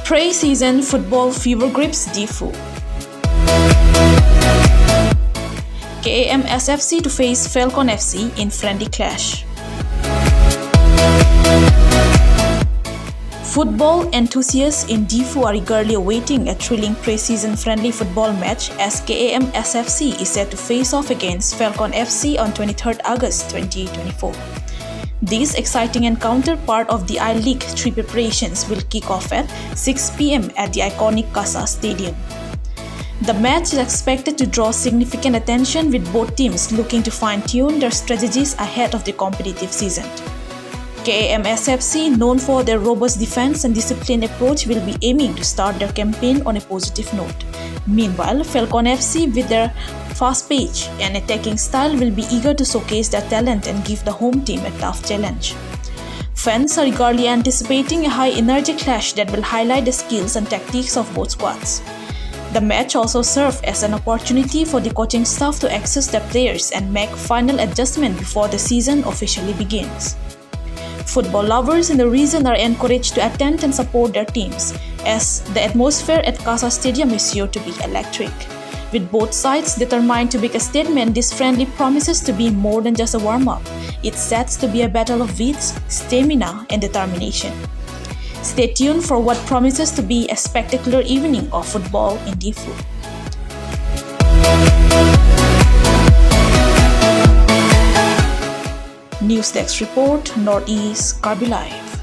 Pre-season football fever grips Diphu. KAMSFC to face Falcon FC in friendly clash. Football enthusiasts in Diphu are eagerly awaiting a thrilling pre-season friendly football match as KAMSFC is set to face off against Falcon FC on 23rd August 2024. This exciting encounter, part of the I-League 3 preparations, will kick off at 6 p.m. at the iconic Casa Stadium. The match is expected to draw significant attention, with both teams looking to fine-tune their strategies ahead of the competitive season. KAMSFC, known for their robust defense and disciplined approach, will be aiming to start their campaign on a positive note. Meanwhile, Falcon FC, with their fast pace and attacking style, will be eager to showcase their talent and give the home team a tough challenge. Fans are eagerly anticipating a high-energy clash that will highlight the skills and tactics of both squads. The match also serves as an opportunity for the coaching staff to access their players and make final adjustments before the season officially begins. Football lovers in the region are encouraged to attend and support their teams, as the atmosphere at Casa Stadium is sure to be electric. With both sides determined to make a statement, this friendly promises to be more than just a warm-up. It sets to be a battle of wits, stamina, and determination. Stay tuned for what promises to be a spectacular evening of football in Diphu. News Desk Report, Northeast Karbi Live.